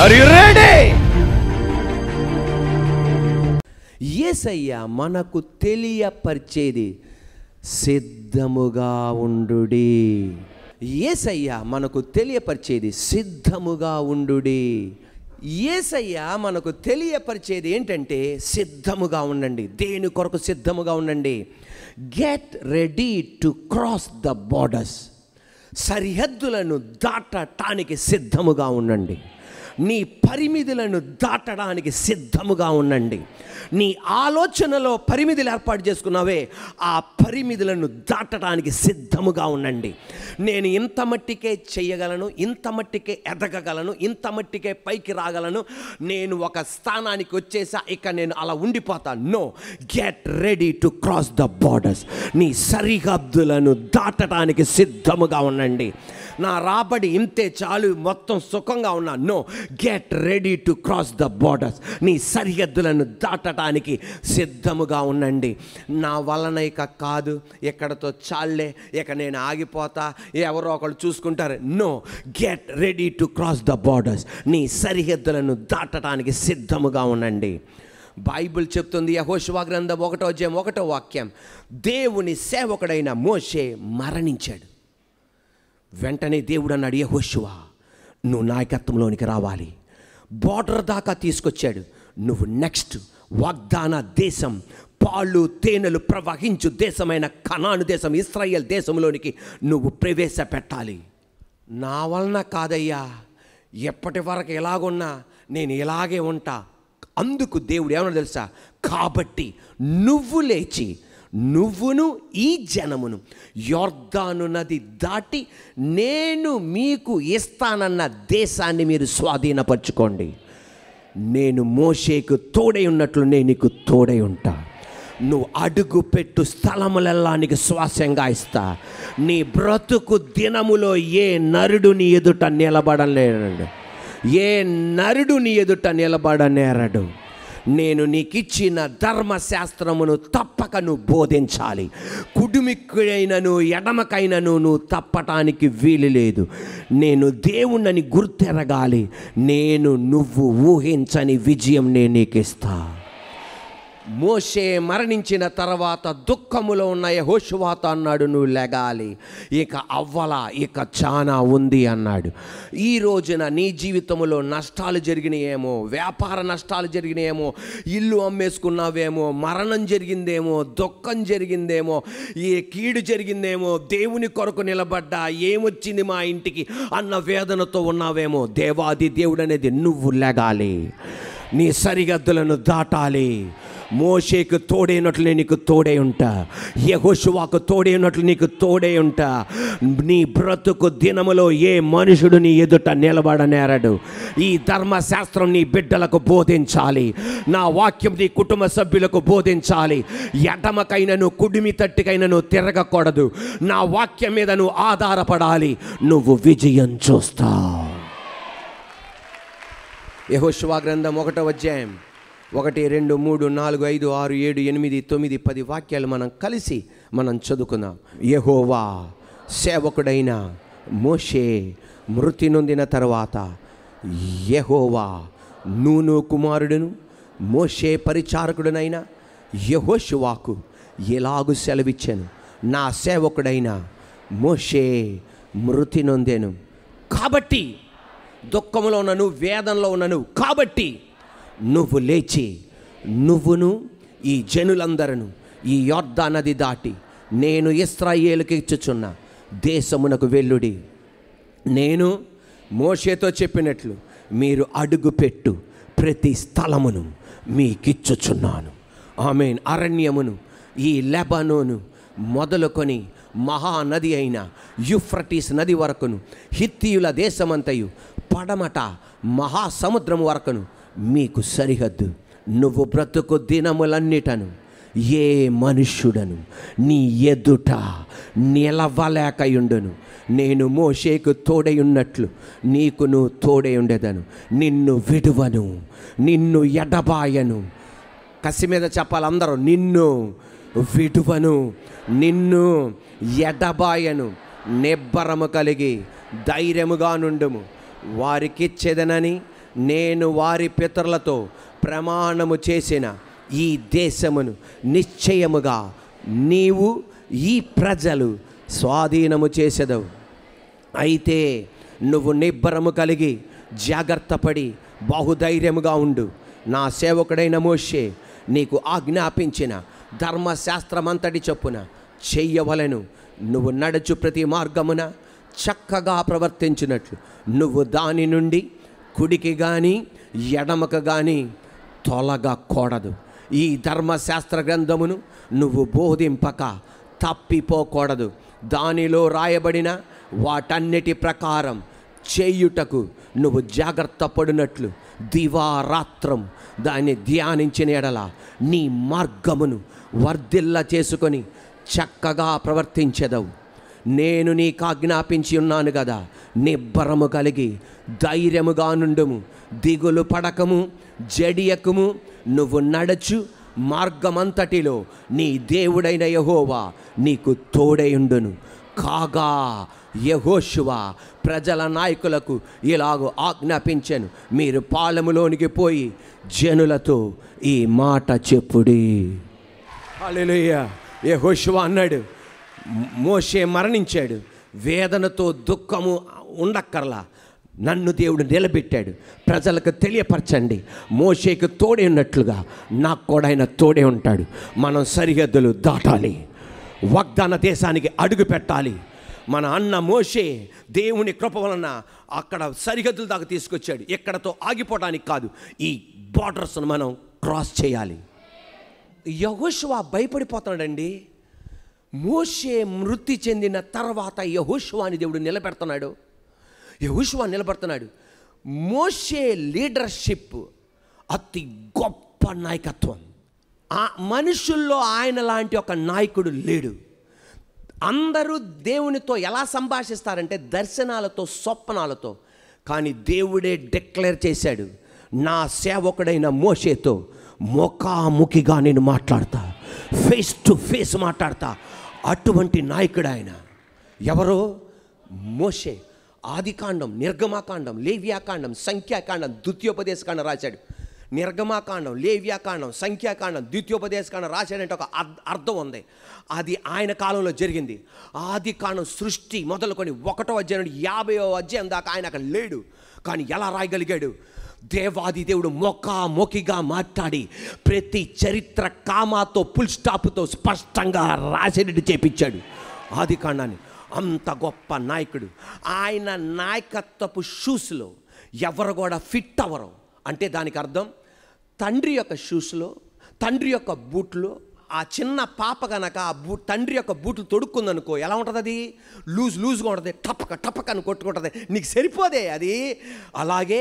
Are you ready? యేసయ్య మనకు తెలియపరిచేది సిద్ధముగా ఉండుడి. యేసయ్య మనకు తెలియపరిచేది సిద్ధముగా ఉండుడి. యేసయ్య మనకు తెలియపరిచేది ఏంటంటే సిద్ధముగా ఉండండి. దేని కొరకు సిద్ధముగా ఉండండి? Get ready to cross the borders. సరిహద్దులను దాటడానికి సిద్ధముగా ఉండండి. నీ పరిమితులను దాటడానికి సిద్ధముగా ఉండండి. నీ ఆలోచనలో పరిమితులు ఏర్పాటు చేసుకున్నావే, ఆ పరిమితులను దాటడానికి సిద్ధముగా ఉండండి. నేను ఇంత మట్టికే చేయగలను, ఇంత మట్టికే ఎదగగలను, ఇంత మట్టికే పైకి రాగలను, నేను ఒక స్థానానికి వచ్చేసా, ఇక నేను అలా ఉండిపోతాను. No, get ready to cross the borders. నీ సరిహద్దులను దాటడానికి సిద్ధముగా ఉండండి. నా రాబడి ఇంతే చాలు, మొత్తం సుఖంగా ఉన్నా. No, get ready to cross the borders. నీ సరిహద్దులను దాటడానికి సిద్ధముగా ఉండండి. నా వలన ఇక కాదు, ఎక్కడతో చాలే, ఇక నేను ఆగిపోతా, ఎవరో ఒకళ్ళు చూసుకుంటారు. No, get ready to cross the borders. నీ సరిహద్దులను దాటడానికి సిద్ధముగా ఉండండి. బైబిల్ చెప్తుంది, యెహోషువ గ్రంథం 1వ అధ్యాయం 1వ వాక్యం, దేవుని సేవకుడైన మోషే మరణించాడు. వెంటనే దేవుడు అన్నాడు, యెహోషువ నువ్వు నాయకత్వంలోనికి రావాలి. బోర్డర్ దాకా తీసుకొచ్చాడు. నువ్వు నెక్స్ట్ వాగ్దాన దేశం, పాలు తేనెలు ప్రవహించు దేశమైన కనాను దేశం, ఇశ్రాయేల్ దేశంలోనికి నువ్వు ప్రవేశపెట్టాలి. నా వలన కాదయ్యా, ఎప్పటి వరకు ఎలాగున్నా నేను ఇలాగే ఉంటా. అందుకు దేవుడు ఏమన్నా తెలుసా? కాబట్టి నువ్వు లేచి, నువ్వును ఈ జనమును యొర్దాను నది దాటి నేను మీకు ఇస్తానన్న దేశాన్ని మీరు స్వాధీనపరచుకోండి. నేను మోషేకు తోడై ఉన్నట్లు నేను నీకు తోడై ఉంటా. నువ్వు అడుగు పెట్టు స్థలములెల్లా నీకు స్వాస్యంగా ఇస్తా. నీ బ్రతుకు దినములో ఏ నరుడు నీ ఎదుట నిలబడలేడు, ఏ నరుడు నీ ఎదుట నిలబడనేరడు. నేను నీకు ఇచ్చిన ధర్మశాస్త్రమును తప్పక నువ్వు బోధించాలి. కుడిమికైనను ఎడమకైనను నువ్వు తప్పటానికి వీలు లేదు. నేను దేవుణ్ణని గుర్తెరగాలి. నువ్వు ఊహించని విజయం నేను నీకు ఇస్తా. మోషే మరణించిన తర్వాత దుఃఖములో ఉన్న యెహోషువతో అన్నాడు, నువ్వు లెగాలి, ఇక అవ్వలా, ఇక చాలా ఉంది అన్నాడు. ఈ రోజున నీ జీవితంలో నష్టాలు జరిగినాయేమో, వ్యాపార నష్టాలు జరిగినాయేమో, ఇల్లు అమ్మేసుకున్నావేమో, మరణం జరిగిందేమో, దుఃఖం జరిగిందేమో, ఏ కీడు జరిగిందేమో, దేవుని కొరకు నిలబడ్డా ఏమొచ్చింది మా ఇంటికి అన్న వేదనతో ఉన్నావేమో. దేవాది దేవుడు అనేది నువ్వు లెగాలి, నీ సరిహద్దులను దాటాలి. మోషేకు తోడైనట్లు నేను నీకు తోడై ఉంటా. యెహోషువకు తోడైనట్లు నీకు తోడై ఉంటా. నీ బ్రతుకు దినములో ఏ మనుషుడు నీ ఎదుట నిలబడనేరడు. ఈ ధర్మశాస్త్రం నీ బిడ్డలకు బోధించాలి. నా వాక్యం నీ కుటుంబ సభ్యులకు బోధించాలి. ఎడమకైనను కుడిమి తట్టుకైనను తిరగకూడదు. నా వాక్యం మీద నువ్వు ఆధారపడాలి. నువ్వు విజయం చూస్తావు. యెహోషువ గ్రంథం 1వ అధ్యాయం 1, 2, 3, 4, 5, 6, 7, 8, 9, 10 వాక్యాలు మనం చదువుకుందాం. యెహోవా సేవకుడైన మోషే మృతి నొందిన తర్వాత యెహోవా నూను కుమారుడును మోషే పరిచారకుడునైన యెహోషువకు ఎలాగు సెలవిచ్చాను, నా సేవకుడైన మోషే మృతి నొందెను. కాబట్టి దుఃఖంలో ఉన్నను, వేదనలో ఉన్నను, కాబట్టి నువ్వు లేచి, నువ్వును ఈ జనులందరూ ఈ యొర్దాను నది దాటి నేను ఇశ్రాయేలుకి ఇచ్చుచున్న దేశమునకు వెళ్ళుడి. నేను మోషేతో చెప్పినట్లు మీరు అడుగుపెట్టు ప్రతి స్థలమును మీకిచ్చుచున్నాను. ఆమేన్. అరణ్యమును, ఈ లెబనోను మొదలుకొని మహానది అయిన యూఫ్రటీస్ నది వరకును, హిత్తీయుల దేశమంతయు పడమట మహాసముద్రం వరకును మీకు సరిహద్దు. నువ్వు బ్రతుకు దినములన్నిటను ఏ మనుష్యుడను నీ ఎదుట నిలవలేకయుండును. నేను మోషేకు తోడై ఉన్నట్లు నీకు నువ్వు తోడై ఉండేదను. నిన్ను విడువను, నిన్ను ఎడబాయను. కసి మీద చెప్పాలి అందరూ, నిన్ను విడువను, నిన్ను ఎడబాయను. నిబ్బరము కలిగి ధైర్యముగా నుండుము. వారికిచ్చేదనని నేను వారి పితరులతో ప్రమాణము చేసిన ఈ దేశమును నిశ్చయముగా నీవు ఈ ప్రజలు స్వాధీనము చేసెదవు. అయితే నువ్వు నిబ్బరము కలిగి జాగ్రత్తపడి బహుధైర్యముగా ఉండు. నా సేవకుడైన మోషే నీకు ఆజ్ఞాపించిన ధర్మశాస్త్రమంతటి చొప్పున చెయ్యవలెను. నువ్వు నడుచు ప్రతి మార్గమున చక్కగా ప్రవర్తించినట్లు నువ్వు దాని నుండి కుడికి కానీ ఎడమకు కానీ తొలగకూడదు. ఈ ధర్మశాస్త్ర గ్రంథమును నువ్వు బోధింపక తప్పిపోకూడదు. దానిలో రాయబడిన వాటన్నిటి ప్రకారం చేయుటకు నువ్వు జాగ్రత్త పడినట్లు దివారాత్రం దాన్ని ధ్యానించిన ఎడల నీ మార్గమును వర్ధిల్ల చేసుకొని చక్కగా ప్రవర్తించెదవు. నేను నీకు ఆజ్ఞాపించి ఉన్నాను కదా, నిబ్బరము కలిగి ధైర్యముగా నుండుము, దిగులు పడకము, జడియకము. నువ్వు నడచు మార్గమంతటిలో నీ దేవుడైన యెహోవా నీకు తోడైయుండును. కాగా యెహోషువ ప్రజల నాయకులకు ఇలాగూ ఆజ్ఞాపించెను, మీరు పాలెములోనికి పోయి జనులతో ఈ మాట చెప్పుడి. హల్లెలూయా. యెహోషువ అన్నాడు, మోషే మరణించాడు, వేదనతో దుఃఖము ఉండక్కర్లా, నన్ను దేవుడు నిలబెట్టాడు, ప్రజలకు తెలియపరచండి. మోషేకు తోడే ఉన్నట్లుగా నాకు కూడా ఆయన తోడే ఉంటాడు. మనం సరిహద్దులు దాటాలి, వాగ్దాన దేశానికి అడుగు పెట్టాలి. మన అన్న మోషే దేవుని కృప వలన అక్కడ సరిహద్దుల దాకా తీసుకొచ్చాడు. ఎక్కడతో ఆగిపోవడానికి కాదు, ఈ బార్డర్స్ను మనం క్రాస్ చేయాలి. యెహోషువ భయపడిపోతున్నాడండి. మోషే మృతి చెందిన తర్వాత యెహోషువని దేవుడు నిలబెడుతున్నాడు. యెహోషువ నిలబడుతున్నాడు. మోషే లీడర్షిప్ అతి గొప్ప నాయకత్వం. ఆ మనుషుల్లో ఆయన లాంటి ఒక నాయకుడు లేడు. అందరూ దేవునితో ఎలా సంభాషిస్తారంటే దర్శనాలతో, స్వప్నాలతో. కానీ దేవుడే డిక్లేర్ చేశాడు, నా సేవకుడైన మోషేతో ముఖాముఖిగా నేను మాట్లాడతా, ఫేస్ టు ఫేస్ మాట్లాడతా. అటువంటి నాయకుడు ఆయన. ఎవరో? మోషే. ఆదికాండం, నిర్గమాకాండం, లేవ్యాకాండం, సంఖ్యాకాండం, ద్వితీయోపదేశకాండం రాశాడు. నిర్గమాకాండం, లేవ్యాకాండం, సంఖ్యాకాండం, ద్వితీయోపదేశకాండం రాశాడంటే ఒక అర్థం ఉంది. అది ఆయన కాలంలో జరిగింది. ఆదికాండం సృష్టి మొదలుకొని 1వ అధ్యాయం నుండి 50వ అధ్యాయం దాకా ఆయన అక్కడ లేడు. కానీ ఎలా రాయగలిగాడు? దేవాది దేవుడు ముఖాముఖిగా మాట్లాడి ప్రతి చరిత్ర కామాతో, ఫుల్ స్టాప్తో స్పష్టంగా రాసేటట్టు చేపించాడు ఆదికాండాన్ని. అంత గొప్ప నాయకుడు. ఆయన నాయకత్వపు షూస్లో ఎవరు కూడా ఫిట్ అవ్వరు. అంటే దానికి అర్థం, తండ్రి యొక్క షూస్లో, తండ్రి యొక్క బూట్లో ఆ చిన్న పాప కనుక ఆ తండ్రి యొక్క బూట్లు తొడుక్కుందనుకో, ఎలా ఉంటుంది? అది లూజ్గా ఉంటుంది, టపక టపక అని కొట్టుకుంటుంది, నీకు సరిపోదే అది. అలాగే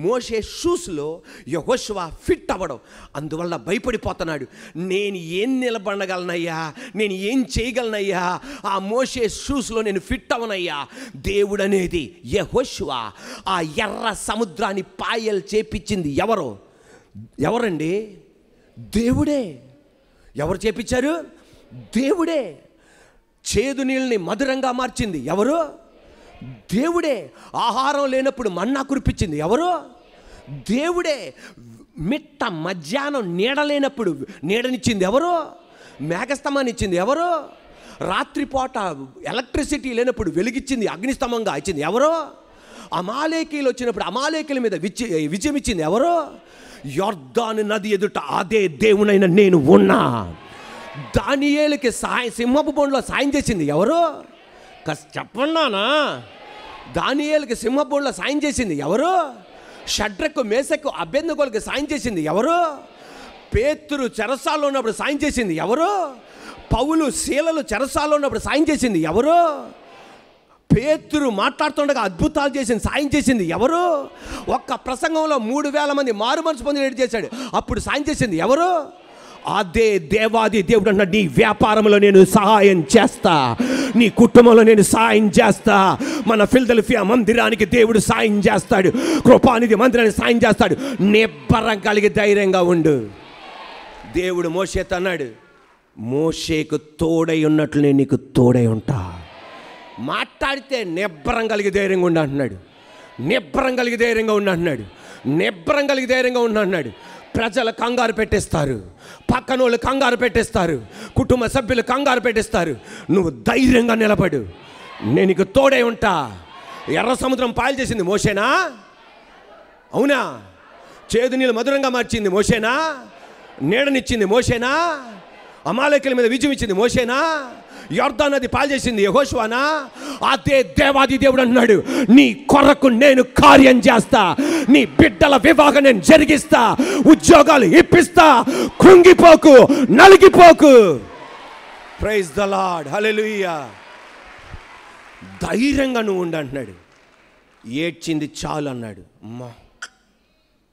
మోషే షూస్లో యెహోషువ ఫిట్ అవ్వడం. అందువల్ల భయపడిపోతున్నాడు. నేను ఏం నిలబడగలనయ్యా, నేను ఏం చేయగలనయ్యా, ఆ మోషే షూస్లో నేను ఫిట్ అవ్వనయ్యా. దేవుడు అనేది యెహోషువ ఆ ఎర్ర సముద్రాన్ని పాయలు చేపించింది ఎవరండి? దేవుడే. ఎవరు చేపించారు? దేవుడే. చేదు నీళ్ళని మధురంగా మార్చింది ఎవరు? దేవుడే. ఆహారం లేనప్పుడు మన్నా కురిపించింది ఎవరు? దేవుడే. మిట్ట మధ్యాహ్నం నీడ లేనప్పుడు నీడనిచ్చింది ఎవరు? మేఘస్తంభాన్ని ఇచ్చింది ఎవరు? రాత్రిపూట ఎలక్ట్రిసిటీ లేనప్పుడు వెలిగించింది, అగ్నిస్తంభంగా ఇచ్చింది ఎవరు? అమాలేకీలు వచ్చినప్పుడు అమాలేకీల మీద విజయం ఇచ్చింది ఎవరు? యొర్దాను నది ఎదుట అదే దేవునైన నేను ఉన్నా. దానియేలుకి సింహపు బోన్లో సాయం చేసింది ఎవరు? చెప్పన్నానా? దానియేలుకి సింహపు బోన్లో సాయం చేసింది ఎవరు? షడ్రకు, మేషకు, అబేద్నెగోలకు సాయం చేసింది ఎవరు? పేతురు చెరసాల్లో ఉన్నప్పుడు సాయం చేసింది ఎవరు? పౌలు, శీలలు చెరసాల్లో ఉన్నప్పుడు సాయం చేసింది ఎవరు? పేతురు మాట్లాడుతుండగా అద్భుతాలు చేసింది, సాయం చేసింది ఎవరు? ఒక్క ప్రసంగంలో 3000 మంది మారు మనసు పొంది చేశాడు, అప్పుడు సాయం చేసింది ఎవరు? అదే దేవాది దేవుడు అన్న, నీ వ్యాపారంలో నేను సహాయం చేస్తా, నీ కుటుంబంలో నేను సాయం చేస్తా. మన ఫిలదెల్ఫియా మందిరానికి దేవుడు సాయం చేస్తాడు, కృపానిధి మందిరానికి సాయం చేస్తాడు. నిబ్బరం కలిగి ధైర్యంగా ఉండు. దేవుడు మోషేతో అన్నాడు, మోషేకు తోడై ఉన్నట్లు నేను నీకు తోడై ఉంటా. మాట్లాడితే నిబ్బరం కలిగి ధైర్యంగా ఉండి అంటున్నాడు. నిబ్బరం కలిగి ధైర్యంగా ఉండి అంటున్నాడు. నిబ్బరం కలిగి ధైర్యంగా ఉన్నా అన్నాడు. ప్రజలు కంగారు పెట్టేస్తారు, పక్కన వాళ్ళు కంగారు పెట్టేస్తారు, కుటుంబ సభ్యులు కంగారు పెట్టేస్తారు. నువ్వు ధైర్యంగా నిలబడు, నేను నీకు తోడే ఉంటా. ఎర్ర సముద్రం పాయలు చేసింది మోషేనా? అవునా? చేదు నీళ్ళు మధురంగా మార్చింది మోషేనా? నీడనిచ్చింది మోషేనా? అమాలేకుల మీద విజయం ఇచ్చింది మోషేనా? యొర్దాను నది పాలు చేసింది యెహోషువనా? అదే దేవాది దేవుడు అన్నాడు, నీ కొరకు నేను కార్యం చేస్తా, నీ బిడ్డల వివాహం నేను జరిగిస్తా, ఉద్యోగాలు ఇప్పిస్తా, కృంగిపోకు, నలిగిపోకు. ప్రైజ్ ద లార్డ్, హల్లెలూయా. ధైర్యంగా నువ్వు ఉండు అంటున్నాడు. ఏడ్చింది చాలు అన్నాడు. అమ్మా,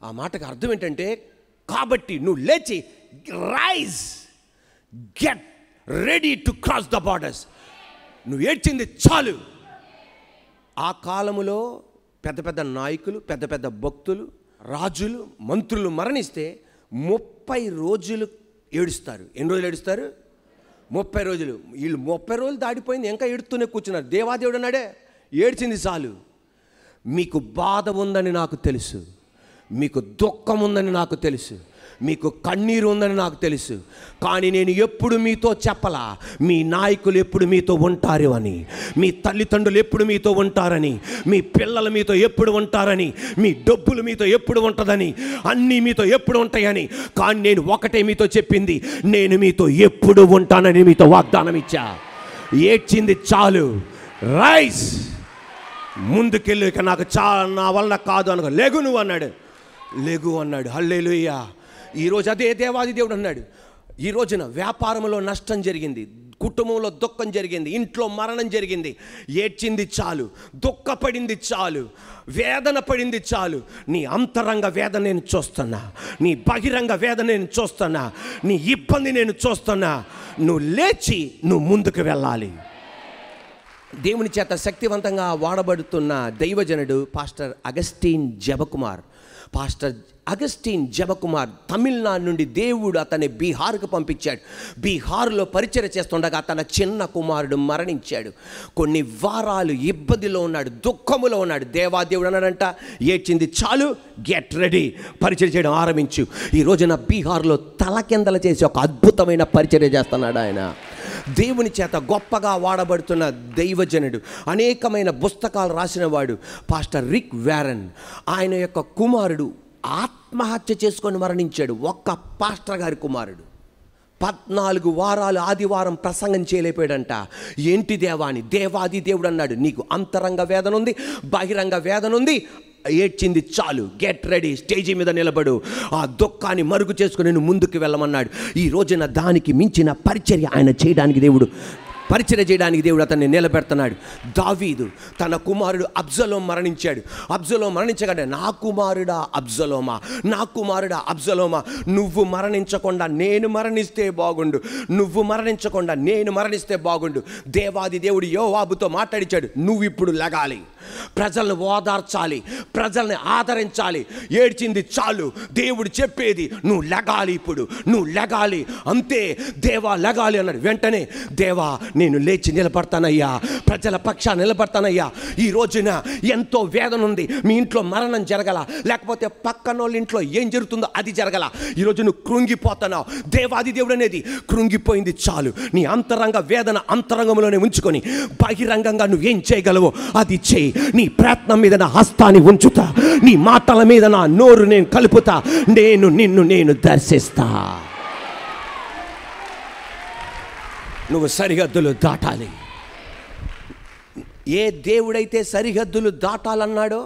ఆ మాటకు అర్థం ఏంటంటే, కాబట్టి నువ్వు లేచి rise, get ready to cross the borders. నువ్వు ఏడ్చింది చాలు. ఆ కాలములో పెద్ద పెద్ద నాయకులు, పెద్ద పెద్ద భక్తులు, రాజులు, మంత్రులు మరణిస్తే 30 రోజులు ఏడుస్తారు. ఎన్ని రోజులు ఏడుస్తారు? 30 రోజులు. వీళ్ళు 30 రోజులు దాడిపోయింది, ఇంకా ఏడుతూనే కూర్చున్నారు. దేవాదేవుడు అన్నాడే, ఏడ్చింది చాలు. మీకు బాధ ఉందని నాకు తెలుసు, మీకు దుఃఖం ఉందని నాకు తెలుసు, మీకు కన్నీరు ఉందని నాకు తెలుసు. కానీ నేను ఎప్పుడు మీతో చెప్పలా, మీ నాయకులు ఎప్పుడు మీతో ఉంటారు అని, మీ తల్లిదండ్రులు ఎప్పుడు మీతో ఉంటారని, మీ పిల్లలు మీతో ఎప్పుడు ఉంటారని, మీ డబ్బులు మీతో ఎప్పుడు ఉంటుందని, అన్నీ మీతో ఎప్పుడు ఉంటాయని. కానీ నేను ఒకటే మీతో చెప్పింది, నేను మీతో ఎప్పుడు ఉంటానని మీతో వాగ్దానం ఇచ్చా. ఏడ్చింది చాలు, రైస్, ముందుకెళ్ళు, ఇక నాకు నా వలన కాదు అనుకో, లెగు నువ్వు అన్నాడు. లెగు అన్నాడు. హల్లెలూయా. ఈరోజు అదే దేవాది దేవుడు అన్నాడు. ఈ రోజున వ్యాపారంలో నష్టం జరిగింది, కుటుంబంలో దుఃఖం జరిగింది, ఇంట్లో మరణం జరిగింది. ఏడ్చింది చాలు, దుఃఖపడింది చాలు, వేదన పడింది చాలు. నీ అంతరంగ వేదన నేను చూస్తున్నా, నీ బహిరంగ వేదన నేను చూస్తున్నా, నీ ఇబ్బంది నేను చూస్తున్నా. నువ్వు లేచి నువ్వు ముందుకు వెళ్ళాలి. దేవుని చేత శక్తివంతంగా వాడబడుతున్న దైవజనుడు పాస్టర్ అగస్టిన్ జెబకుమార్. పాస్టర్ అగస్టిన్ జెబకుమార్ తమిళనాడు నుండి దేవుడు అతన్ని బీహార్కు పంపించాడు. బీహార్లో పరిచర్య చేస్తుండగా తన చిన్న కుమారుడు మరణించాడు. కొన్ని వారాలు ఇబ్బందిలో ఉన్నాడు, దుఃఖములో ఉన్నాడు. దేవాదేవుడు అన్నాడంట, ఏడ్చింది చాలు, గెట్ రెడీ, పరిచర్య చేయడం ఆరంభించు. ఈ రోజున బీహార్లో తలకిందల చేసి ఒక అద్భుతమైన పరిచర్య చేస్తున్నాడు ఆయన. దేవుని చేత గొప్పగా వాడబడుతున్న దైవజనుడు, అనేకమైన పుస్తకాలు రాసినవాడు పాస్టర్ రిక్ వారెన్. ఆయన యొక్క కుమారుడు ఆత్మహత్య చేసుకొని మరణించాడు. ఒక్క పాస్టర్ గారి కుమారుడు 14 వారాలు ఆదివారం ప్రసంగం చేయలేకపోయాడంట. ఏంటి దేవా అని. దేవాది దేవుడు అన్నాడు, నీకు అంతరంగ వేదన ఉంది, బహిరంగ వేదన ఉంది, ఏడ్చింది చాలు, గెట్ రెడీ, స్టేజీ మీద నిలబడు, ఆ దుఃఖాన్ని మరుగు చేసుకుని నేను ముందుకు వెళ్ళమన్నాడు. ఈ రోజున దానికి మించిన పరిచర్య ఆయన చేయడానికి పరిచర్య చేయడానికి దేవుడు అతన్ని నిలబెడుతున్నాడు. దావీదు తన కుమారుడు అబ్జలోం మరణించాడు. అబ్జలోం మరణించగానే, నా కుమారుడా అబ్జలోమా, నా కుమారుడా అబ్జలోమా, నువ్వు మరణించకుండా నేను మరణిస్తే బాగుండు, నువ్వు మరణించకుండా నేను మరణిస్తే బాగుండు. దేవాది దేవుడు యోవాబుతో మాట్లాడించాడు, నువ్వు ఇప్పుడు లెగాలి, ప్రజలను ఓదార్చాలి, ప్రజల్ని ఆదరించాలి. ఏడ్చింది చాలు, దేవుడు చెప్పేది నువ్వు లెగాలి, ఇప్పుడు నువ్వు లెగాలి, అంతే. దేవా లెగాలి అన్నాడు. వెంటనే, దేవా నేను లేచి నిలబడతానయ్యా, ప్రజల పక్షాన నిలబడతానయ్యా. ఈ రోజున ఎంతో వేదన ఉంది, మీ ఇంట్లో మరణం జరగల, లేకపోతే పక్కన వాళ్ళ ఇంట్లో ఏం జరుగుతుందో అది జరగల. ఈరోజు నువ్వు కృంగిపోతున్నావు. దేవాది దేవుడు అనేది, కృంగిపోయింది చాలు. నీ అంతరంగ వేదన అంతరంగంలోనే ఉంచుకొని బహిరంగంగా నువ్వేం చేయగలవో అది చేయి. నీ ప్రయత్నం మీద నా హస్తాన్ని ఉంచుతా, నీ మాటల మీద నా నోరు నేను కలుపుతా, నిన్ను దర్శిస్తా. నువ్వు సరిహద్దులు దాటాలి. ఏ దేవుడైతే సరిహద్దులు దాటాలన్నాడో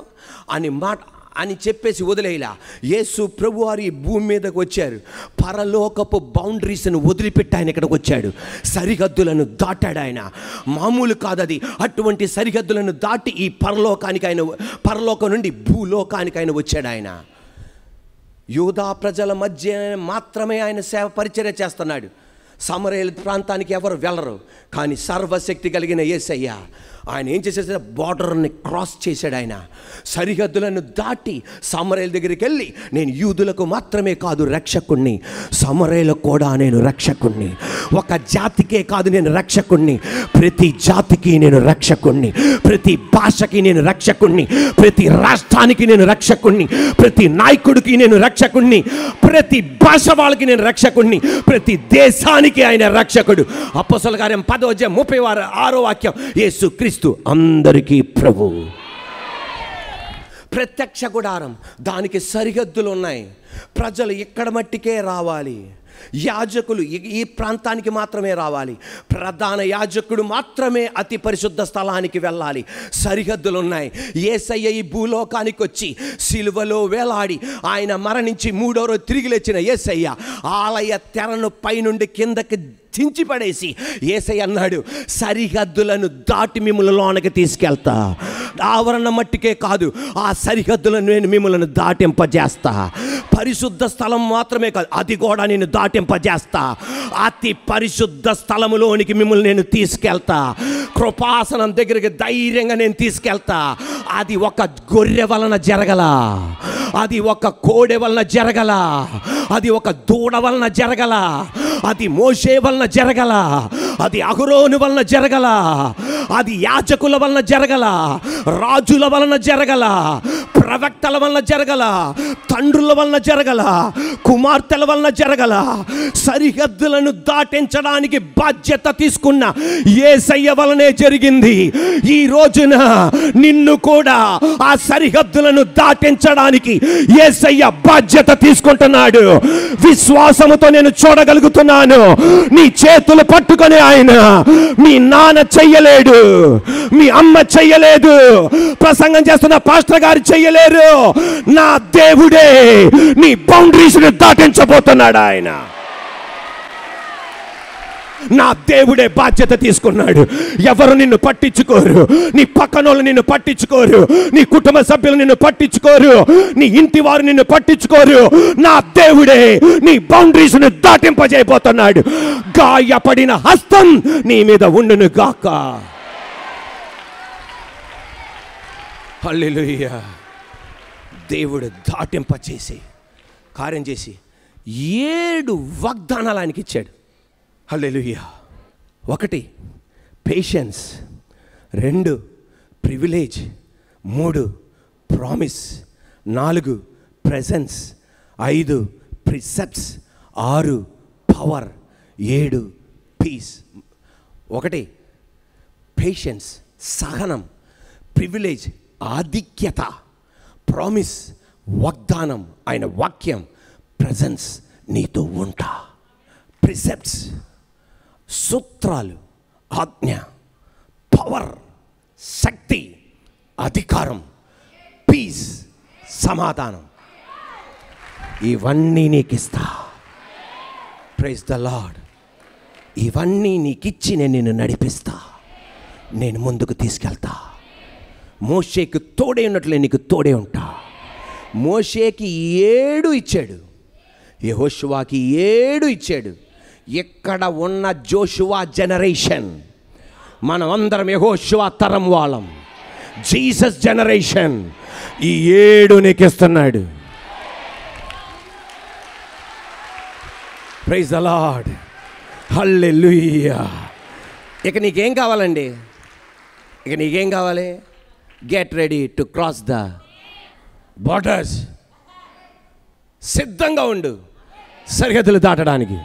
అని చెప్పేసి వదిలేలా. యేసు ప్రభువారు ఈ భూమి మీదకి వచ్చారు, పరలోకపు బౌండరీస్ను వదిలిపెట్టి ఆయన ఇక్కడికి వచ్చాడు. సరిహద్దులను దాటాడు ఆయన. మామూలు కాదది. అటువంటి సరిహద్దులను దాటి ఈ పరలోకం నుండి భూలోకానికి ఆయన వచ్చాడు. ఆయన యూదా ప్రజల మధ్య మాత్రమే ఆయన సేవ పరిచర్య చేస్తున్నాడు. సమరయేలు ప్రాంతానికి ఎవరు వెళ్ళరు. కానీ సర్వశక్తి కలిగిన యేసయ్య ఆయన ఏం చేసేసాడు, బార్డర్ని క్రాస్ చేశాడు. ఆయన సరిహద్దులను దాటి సమరయేలు దగ్గరికి వెళ్ళి, నేను యూదులకు మాత్రమే కాదు రక్షకుణ్ణి, సమరయేలకు కూడా నేను రక్షకుణ్ణి. ఒక జాతికే కాదు నేను రక్షకుణ్ణి, ప్రతి జాతికి నేను రక్షకుణ్ణి, ప్రతి భాషకి నేను రక్షకుణ్ణి, ప్రతి రాష్ట్రానికి నేను రక్షకుణ్ణి, ప్రతి నాయకుడికి నేను రక్షకుణ్ణి, ప్రతి భాష వాళ్ళకి నేను రక్షకుణ్ణి, ప్రతి దేశానికి ఆయన రక్షకుడు. అపోస్తలుల కార్యం 10:36 యేసుక్రీస్తు అందరికీ ప్రభు. ప్రత్యక్ష గుడారం, దానికి సరిహద్దులు ఉన్నాయి. ప్రజలు ఇక్కడ మట్టికే రావాలి, యాజకులు ఈ ప్రాంతానికి మాత్రమే రావాలి, ప్రధాన యాజకుడు మాత్రమే అతి పరిశుద్ధ స్థలానికి వెళ్ళాలి. సరిహద్దులు ఉన్నాయి. యేసయ్య ఈ భూలోకానికి వచ్చి సిలువలో వేలాడి ఆయన మరణించి 3వ రోజు తిరిగి లేచిన యేసయ్య ఆలయ తెరను పైనుండి కిందకి చించిపడేసి యేసయ్య అన్నాడు, సరిహద్దులను దాటి మిమ్మల్ని లోనకి తీసుకెళ్తా. ఆవరణ మట్టికే కాదు, ఆ సరిహద్దులను నేను మిమ్మల్ని దాటింపజేస్తా. పరిశుద్ధ స్థలం మాత్రమే కాదు, అది కూడా నేను దాటింపజేస్తా. అతి పరిశుద్ధ స్థలములోనికి మిమ్మల్ని నేను తీసుకెళ్తా. కృపాసనం దగ్గరికి ధైర్యంగా నేను తీసుకెళ్తా. అది ఒక గొర్రె వలన జరగల, అది ఒక కోడె వలన జరగల, అది ఒక దూడ వలన జరగల, అది మోషే వలన జరగల, అది అహరోను వలన జరగల, అది యాజకుల వలన జరగల, రాజుల వలన జరగల, ప్రవక్తల వలన జరగల, తండ్రుల వలన జరగల, కుమార్తెల వలన జరగల. సరిహద్దులను దాటించడానికి బాధ్యత తీసుకున్న యేసయ్య వలనే జరిగింది. ఈ రోజున నిన్ను కూడా ఆ సరిహద్దులను దాటించడానికి యేసయ్య బాధ్యత తీసుకుంటున్నాడు. విశ్వాసముతో నేను చూడగలుగుతున్నాను, నీ చేతులు పట్టుకొని ఆయన, మీ నాన్న చెయ్యలేడు, మీ అమ్మ చెయ్యలేదు, ప్రసంగం చేస్తున్న పాస్టర్ గారు చెయ్యలేరు. నా దేవుడే నీ బౌండరీస్ ని దాటించబోతున్నాడు. ఆయన నా దేవుడే బాధ్యత తీసుకున్నాడు. ఎవరు నిన్ను పట్టించుకోరు, నీ పక్కనోళ్ళు నిన్ను పట్టించుకోరు, నీ కుటుంబ సభ్యులు నిన్ను పట్టించుకోరు, నీ ఇంటి వారు నిన్ను పట్టించుకోరు. నా దేవుడే నీ బౌండరీస్ ను దాటింపజేయబోతున్నాడు. గాయపడిన హస్తం నీ మీద ఉండును గాక. హల్లెలూయా. దేవుడు దాటింపచేసి కార్యం చేసి 7 వాగ్దానాలు ఆయనకి ఇచ్చాడు. హల్లెలూయా. 1 patience, 2 privilege, 3 promise, 4 presence, 5 precepts, 6 power, 7 peace. 1 patience, సహనం, ప్రివిలేజ్ ఆధిక్యత, ప్రామిస్ వాగ్దానం, ఆయన వాక్యం, ప్రెజెన్స్ నీతో ఉంటా, ప్రిసెప్ట్స్ సూత్రాలు, ఆజ్ఞ, పవర్ శక్తి, అధికారం, పీస్ సమాధానం, ఇవన్నీ నీకు ఇస్తా. Praise the Lord. ఇవన్నీ నీకిచ్చి నేను నిన్ను నడిపిస్తా, నేను ముందుకు తీసుకెళ్తా. మోషేకి తోడే ఉన్నట్లే నీకు తోడే ఉంటా. మోషేకి 7 ఇచ్చాడు, యెహోషువాకి 7 ఇచ్చాడు. ఇక్కడ ఉన్న జోషువా జనరేషన్, మనం అందరం యెహోషువా తరం వాళ్ళం, జీసస్ జనరేషన్. ఈ 7 నీకు ఇస్తున్నాడు. Praise the lord. హల్లెలూయా. ఇక నీకేం కావాలండి? ఇక నీకేం కావాలి? Get ready to cross the borders. సిద్ధంగా ఉండు సరిహద్దులు దాటడానికి.